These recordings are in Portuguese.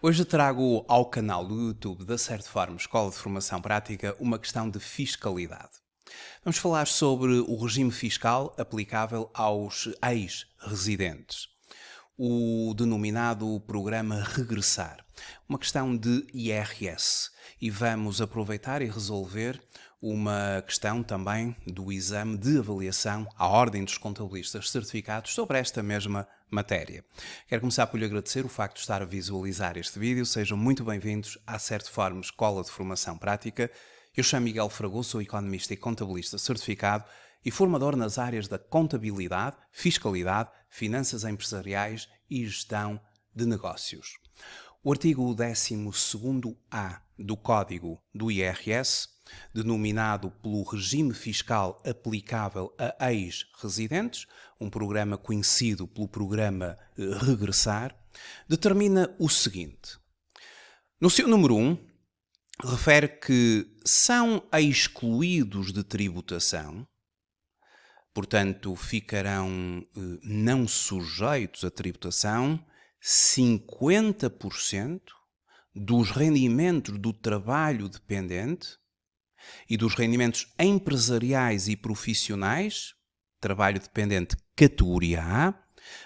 Hoje trago ao canal do YouTube da Certfarm Escola de Formação Prática uma questão de fiscalidade. Vamos falar sobre o regime fiscal aplicável aos ex-residentes, o denominado Programa Regressar, uma questão de IRS. E vamos aproveitar e resolver uma questão também do exame de avaliação à Ordem dos Contabilistas Certificados sobre esta mesma matéria. Quero começar por lhe agradecer o facto de estar a visualizar este vídeo. Sejam muito bem-vindos à Certfarm Escola de Formação Prática. Eu chamo Miguel Fragoso, sou economista e contabilista certificado e formador nas áreas da contabilidade, fiscalidade, finanças empresariais e gestão de negócios. O artigo 12º-A do Código do IRS, denominado pelo regime fiscal aplicável a ex-residentes, um programa conhecido pelo programa Regressar, determina o seguinte. No seu número 1, refere que são excluídos de tributação, portanto ficarão não sujeitos à tributação, 50% dos rendimentos do trabalho dependente e dos rendimentos empresariais e profissionais, trabalho dependente categoria A,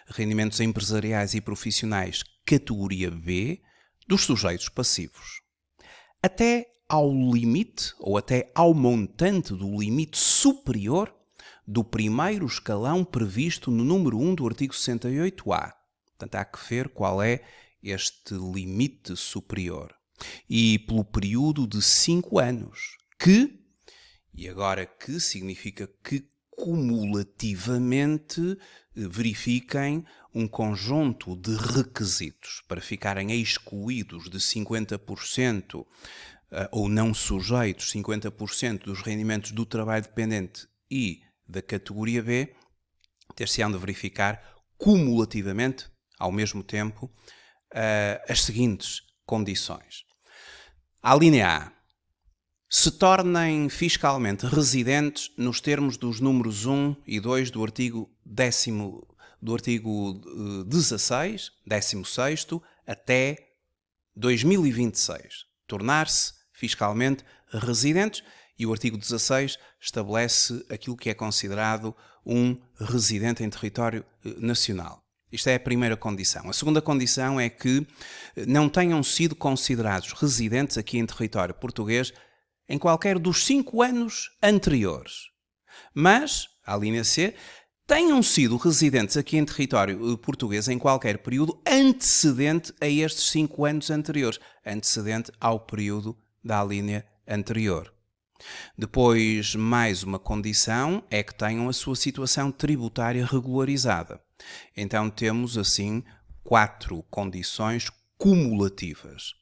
rendimentos empresariais e profissionais categoria B, dos sujeitos passivos. Até ao limite, ou até ao montante do limite superior do primeiro escalão previsto no número 1 do artigo 68-A. Portanto, há que ver qual é este limite superior. E pelo período de 5 anos, que, e agora que significa que cumulativamente verifiquem um conjunto de requisitos para ficarem excluídos de 50% ou não sujeitos 50% dos rendimentos do trabalho dependente e da categoria B, ter-se-ão de verificar cumulativamente, ao mesmo tempo, as seguintes condições. A linha A. Se tornem fiscalmente residentes nos termos dos números 1 e 2 do artigo 16 até 2026. Tornar-se fiscalmente residentes, e o artigo 16 estabelece aquilo que é considerado um residente em território nacional. Isto é a primeira condição. A segunda condição é que não tenham sido considerados residentes aqui em território português em qualquer dos 5 anos anteriores. Mas, a linha C, tenham sido residentes aqui em território português em qualquer período antecedente a estes 5 anos anteriores, antecedente ao período da linha anterior. Depois, mais uma condição é que tenham a sua situação tributária regularizada. Então temos, assim, 4 condições cumulativas.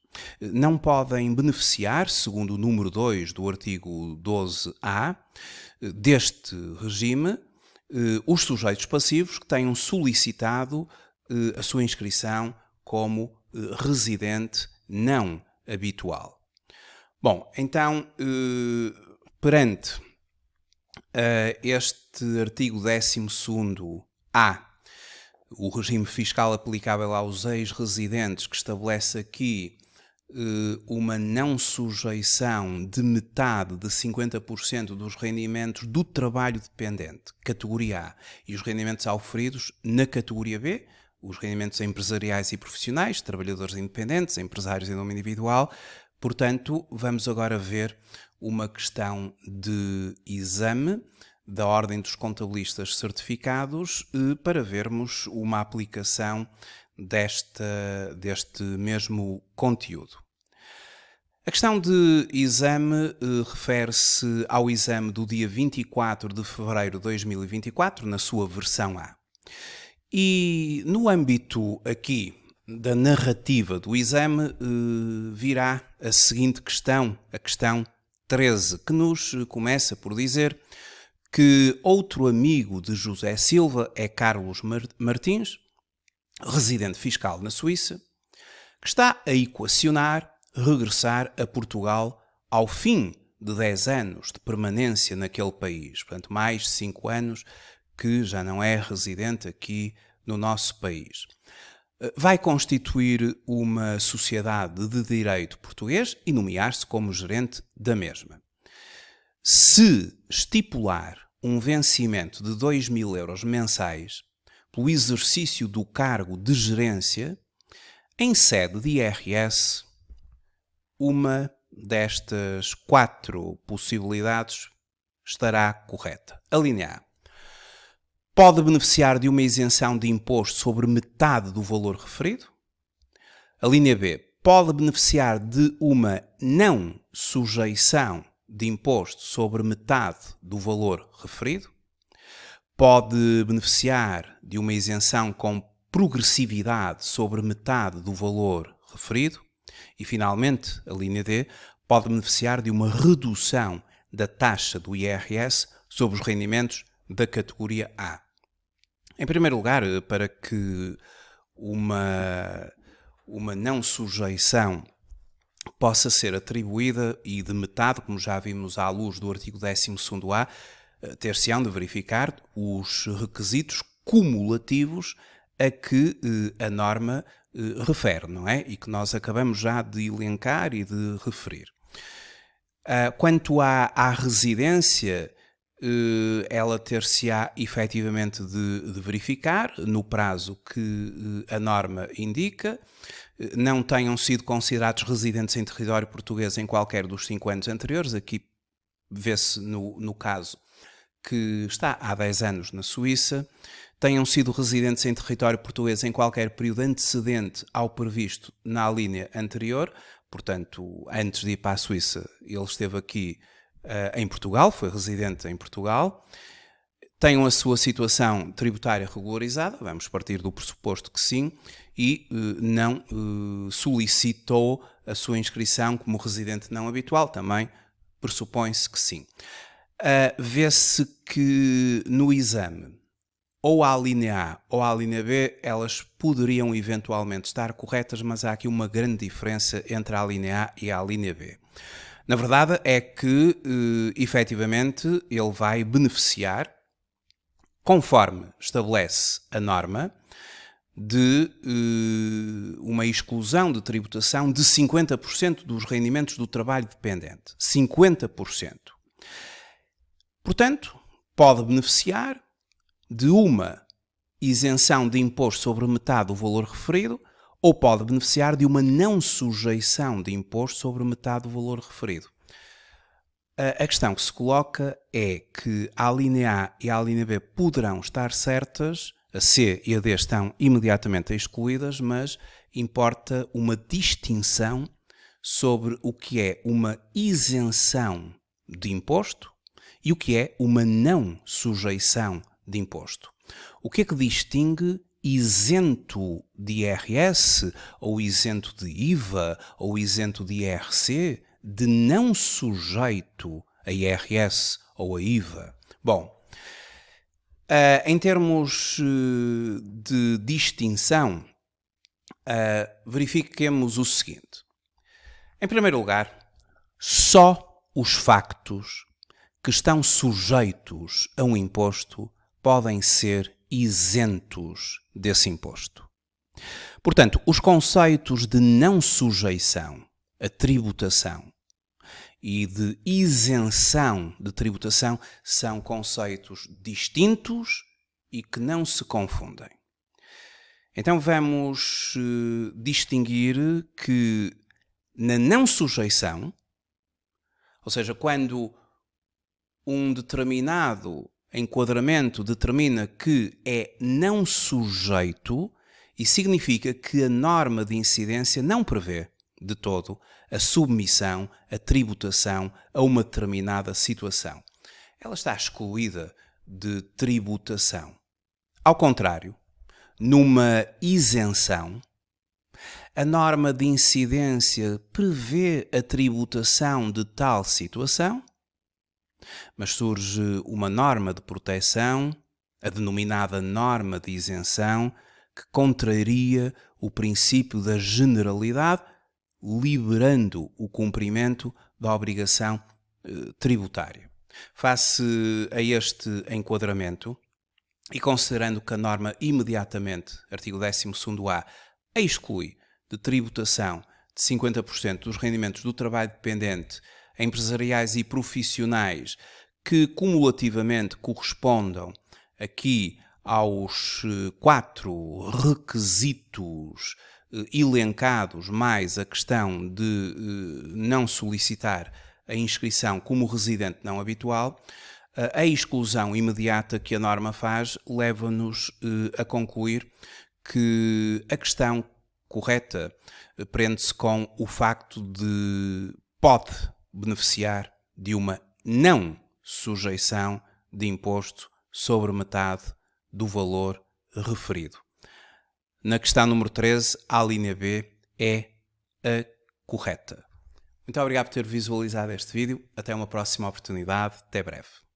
Não podem beneficiar, segundo o número 2 do artigo 12A, deste regime, os sujeitos passivos que tenham solicitado a sua inscrição como residente não habitual. Bom, então, perante este artigo 12º-A, o regime fiscal aplicável aos ex-residentes, que estabelece aqui uma não sujeição de metade de 50% dos rendimentos do trabalho dependente, categoria A, e os rendimentos auferidos na categoria B, os rendimentos empresariais e profissionais, trabalhadores independentes, empresários em nome individual. Portanto, vamos agora ver uma questão de exame da Ordem dos Contabilistas Certificados para vermos uma aplicação deste mesmo conteúdo. A questão de exame refere-se ao exame do dia 24 de fevereiro de 2024, na sua versão A. E no âmbito aqui da narrativa do exame virá a seguinte questão, a questão 13, que nos começa por dizer que outro amigo de José Silva é Carlos Martins, residente fiscal na Suíça, que está a equacionar regressar a Portugal ao fim de 10 anos de permanência naquele país. Portanto, mais de 5 anos que já não é residente aqui no nosso país. vai constituir uma sociedade de direito português e nomear-se como gerente da mesma. Se estipular um vencimento de 2.000 euros mensais pelo exercício do cargo de gerência, em sede de IRS, uma destas 4 possibilidades estará correta. A linha A. Pode beneficiar de uma isenção de imposto sobre metade do valor referido. A linha B. Pode beneficiar de uma não sujeição de imposto sobre metade do valor referido. Pode beneficiar de uma isenção com progressividade sobre metade do valor referido. E, finalmente, a linha D. Pode beneficiar de uma redução da taxa do IRS sobre os rendimentos da categoria A. Em primeiro lugar, para que uma não sujeição possa ser atribuída e de metade, como já vimos à luz do artigo 12º-A, ter-se-ão de verificar os requisitos cumulativos a que a norma refere, não é? E que nós acabamos já de elencar e de referir. Quanto à residência, ela ter-se-á efetivamente de verificar no prazo que a norma indica, não tenham sido considerados residentes em território português em qualquer dos 5 anos anteriores. Aqui vê-se no caso que está há 10 anos na Suíça, tenham sido residentes em território português em qualquer período antecedente ao previsto na linha anterior. Portanto, antes de ir para a Suíça, ele esteve aqui em Portugal, foi residente em Portugal, tenham a sua situação tributária regularizada, vamos partir do pressuposto que sim, e não solicitou a sua inscrição como residente não habitual, também pressupõe-se que sim. Vê-se que no exame, ou à linha A ou à linha B, elas poderiam eventualmente estar corretas, mas há aqui uma grande diferença entre a linha A e a linha B. Na verdade é que, efetivamente, ele vai beneficiar, conforme estabelece a norma, de uma exclusão de tributação de 50% dos rendimentos do trabalho dependente. 50%. Portanto, pode beneficiar de uma isenção de imposto sobre metade do valor referido, ou pode beneficiar de uma não sujeição de imposto sobre metade do valor referido. A questão que se coloca é que a linha A e a linha B poderão estar certas, a C e a D estão imediatamente excluídas, mas importa uma distinção sobre o que é uma isenção de imposto e o que é uma não sujeição de imposto. O que é que distingue isento de IRS, ou isento de IVA, ou isento de IRC, de não sujeito a IRS ou a IVA? Bom, em termos de distinção, verifiquemos o seguinte. Em primeiro lugar, só os factos que estão sujeitos a um imposto podem ser isentos desse imposto. Portanto, os conceitos de não sujeição a tributação e de isenção de tributação são conceitos distintos e que não se confundem. Então vamos distinguir que na não sujeição, ou seja, quando um determinado enquadramento determina que é não sujeito, e significa que a norma de incidência não prevê de todo a submissão, a tributação a uma determinada situação. Ela está excluída de tributação. Ao contrário, numa isenção, a norma de incidência prevê a tributação de tal situação, mas surge uma norma de proteção, a denominada norma de isenção, que contraria o princípio da generalidade, liberando o cumprimento da obrigação tributária. Face a este enquadramento, e considerando que a norma imediatamente, artigo 12º-A, exclui de tributação de 50% dos rendimentos do trabalho dependente empresariais e profissionais que cumulativamente correspondam aqui aos 4 requisitos elencados, mais a questão de não solicitar a inscrição como residente não habitual. A exclusão imediata que a norma faz leva-nos a concluir que a questão correta prende-se com o facto de pode beneficiar de uma não sujeição de imposto sobre metade do valor referido. Na questão número 13, a linha B é a correta. Muito obrigado por ter visualizado este vídeo. Até uma próxima oportunidade. Até breve.